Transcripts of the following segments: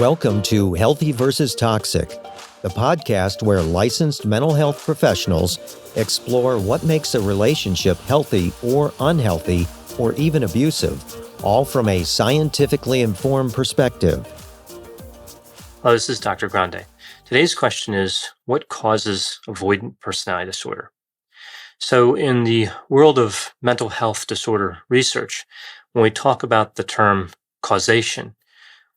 Welcome to Healthy versus Toxic, the podcast where licensed mental health professionals explore what makes a relationship healthy or unhealthy or even abusive, all from a scientifically informed perspective. Hello, this is Dr. Grande. Today's question is, what causes avoidant personality disorder? So in the world of mental health disorder research, when we talk about the term causation,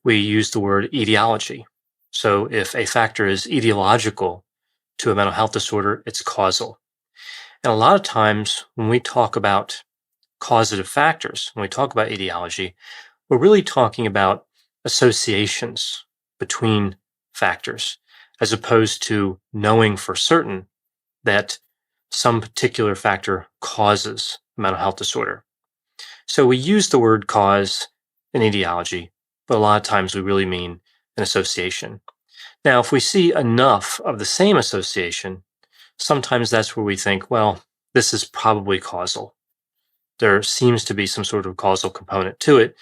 we use the word etiology. So if a factor is etiological to a mental health disorder, it's causal. And a lot of times when we talk about causative factors, when we talk about etiology, we're really talking about associations between factors, as opposed to knowing for certain that some particular factor causes a mental health disorder. So we use the word cause in etiology, but a lot of times we really mean an association. Now, if we see enough of the same association, sometimes that's where we think, well, this is probably causal. There seems to be some sort of causal component to it,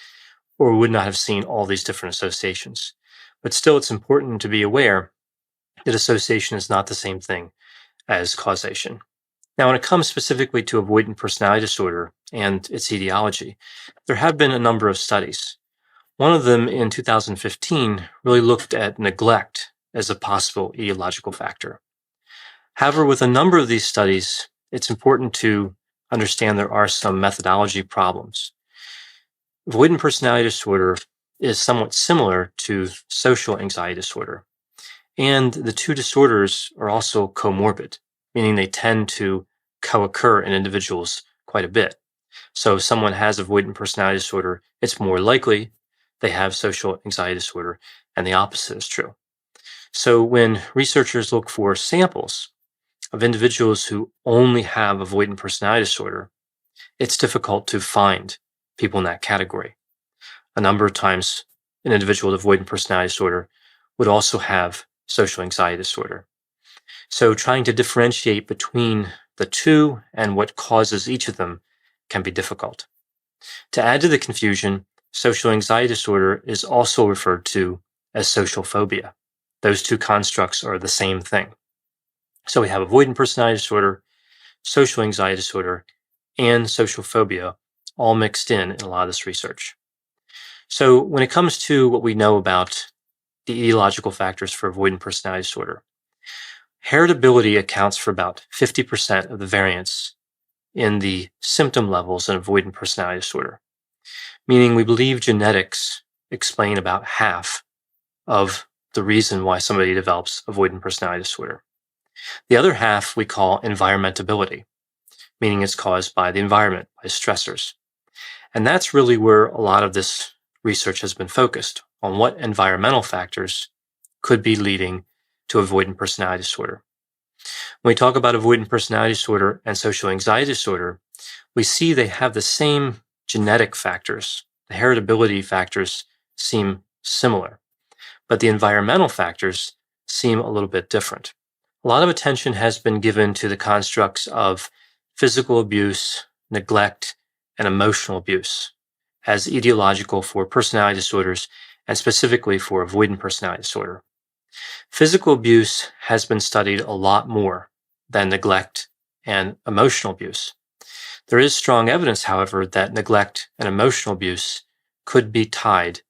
or we would not have seen all these different associations. But still, it's important to be aware that association is not the same thing as causation. Now, when it comes specifically to avoidant personality disorder and its etiology, there have been a number of studies. One of them in 2015 really looked at neglect as a possible etiological factor. However, with a number of these studies, it's important to understand there are some methodology problems. Avoidant personality disorder is somewhat similar to social anxiety disorder. And the two disorders are also comorbid, meaning they tend to co-occur in individuals quite a bit. So if someone has avoidant personality disorder, it's more likely they have social anxiety disorder, and the opposite is true. So when researchers look for samples of individuals who only have avoidant personality disorder, it's difficult to find people in that category. A number of times, an individual with avoidant personality disorder would also have social anxiety disorder. So trying to differentiate between the two and what causes each of them can be difficult. To add to the confusion, social anxiety disorder is also referred to as social phobia. Those two constructs are the same thing. So we have avoidant personality disorder, social anxiety disorder, and social phobia all mixed in a lot of this research. So when it comes to what we know about the etiological factors for avoidant personality disorder, heritability accounts for about 50% of the variance in the symptom levels in avoidant personality disorder, meaning we believe genetics explain about half of the reason why somebody develops avoidant personality disorder. The other half we call environmentability, meaning it's caused by the environment, by stressors. And that's really where a lot of this research has been focused, on what environmental factors could be leading to avoidant personality disorder. When we talk about avoidant personality disorder and social anxiety disorder, we see they have the same genetic factors. The heritability factors seem similar, but the environmental factors seem a little bit different. A lot of attention has been given to the constructs of physical abuse, neglect, and emotional abuse as etiological for personality disorders and specifically for avoidant personality disorder. Physical abuse has been studied a lot more than neglect and emotional abuse. There is strong evidence, however, that neglect and emotional abuse could be tied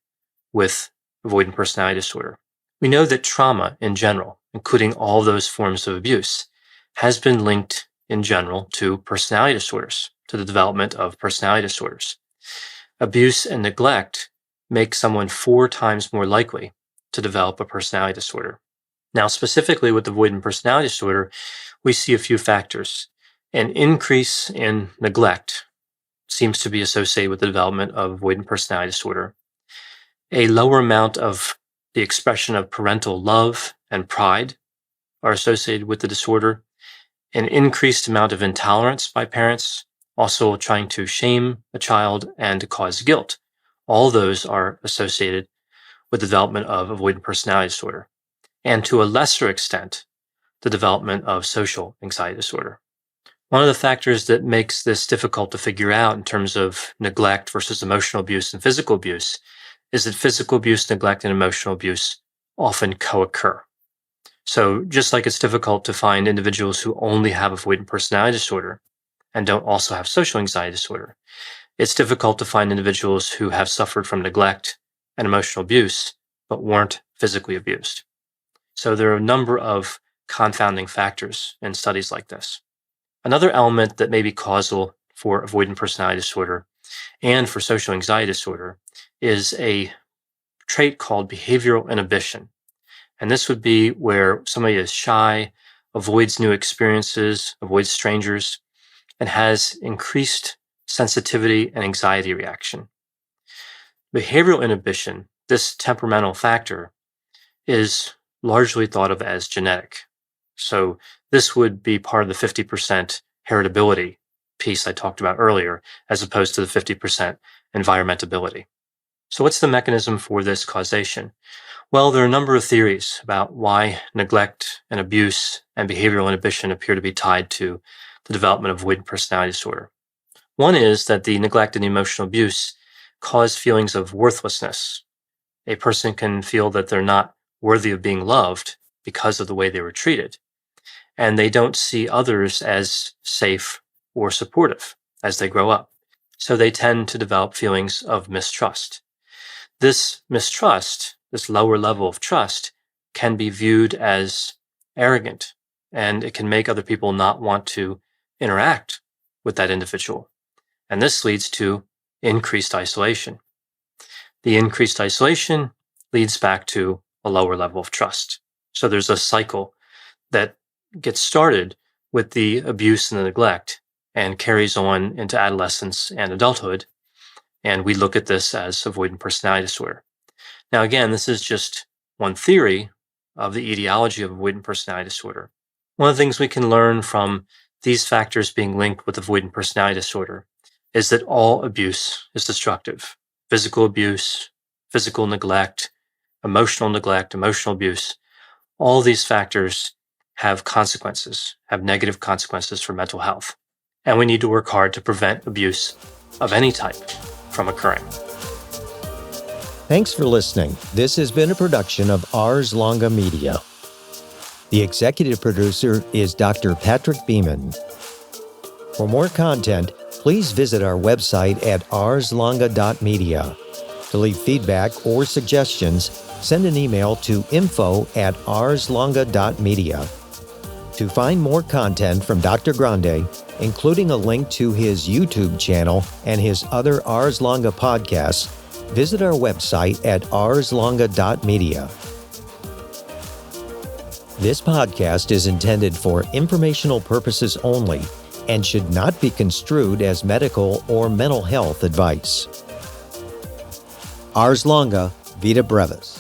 with avoidant personality disorder. We know that trauma in general, including all those forms of abuse, has been linked in general to personality disorders, to the development of personality disorders. Abuse and neglect make someone 4 times more likely to develop a personality disorder. Now, specifically with avoidant personality disorder, we see a few factors. An increase in neglect seems to be associated with the development of avoidant personality disorder. A lower amount of the expression of parental love and pride are associated with the disorder. An increased amount of intolerance by parents, also trying to shame a child and to cause guilt. All those are associated with the development of avoidant personality disorder, and to a lesser extent, the development of social anxiety disorder. One of the factors that makes this difficult to figure out in terms of neglect versus emotional abuse and physical abuse is that physical abuse, neglect, and emotional abuse often co-occur. So just like it's difficult to find individuals who only have avoidant personality disorder and don't also have social anxiety disorder, it's difficult to find individuals who have suffered from neglect and emotional abuse but weren't physically abused. So there are a number of confounding factors in studies like this. Another element that may be causal for avoidant personality disorder and for social anxiety disorder is a trait called behavioral inhibition. And this would be where somebody is shy, avoids new experiences, avoids strangers, and has increased sensitivity and anxiety reaction. Behavioral inhibition, this temperamental factor, is largely thought of as genetic. So this would be part of the 50% heritability piece I talked about earlier, as opposed to the 50% environmentability. So what's the mechanism for this causation? Well, there are a number of theories about why neglect and abuse and behavioral inhibition appear to be tied to the development of avoidant personality disorder. One is that the neglect and emotional abuse cause feelings of worthlessness. A person can feel that they're not worthy of being loved because of the way they were treated, and they don't see others as safe or supportive as they grow up. So they tend to develop feelings of mistrust. This mistrust, this lower level of trust, can be viewed as arrogant, and it can make other people not want to interact with that individual. And this leads to increased isolation. The increased isolation leads back to a lower level of trust. So there's a cycle that gets started with the abuse and the neglect and carries on into adolescence and adulthood. And we look at this as avoidant personality disorder. Now, again, this is just one theory of the etiology of avoidant personality disorder. One of the things we can learn from these factors being linked with avoidant personality disorder is that all abuse is destructive. Physical abuse, physical neglect, emotional abuse, all these factors have consequences, have negative consequences for mental health. And we need to work hard to prevent abuse of any type from occurring. Thanks for listening. This has been a production of Ars Longa Media. The executive producer is Dr. Patrick Beeman. For more content, please visit our website at arslonga.media. To leave feedback or suggestions, send an email to info@arslonga.media. To find more content from Dr. Grande, including a link to his YouTube channel and his other Ars Longa podcasts, visit our website at arslonga.media. This podcast is intended for informational purposes only and should not be construed as medical or mental health advice. Ars Longa, Vita Brevis.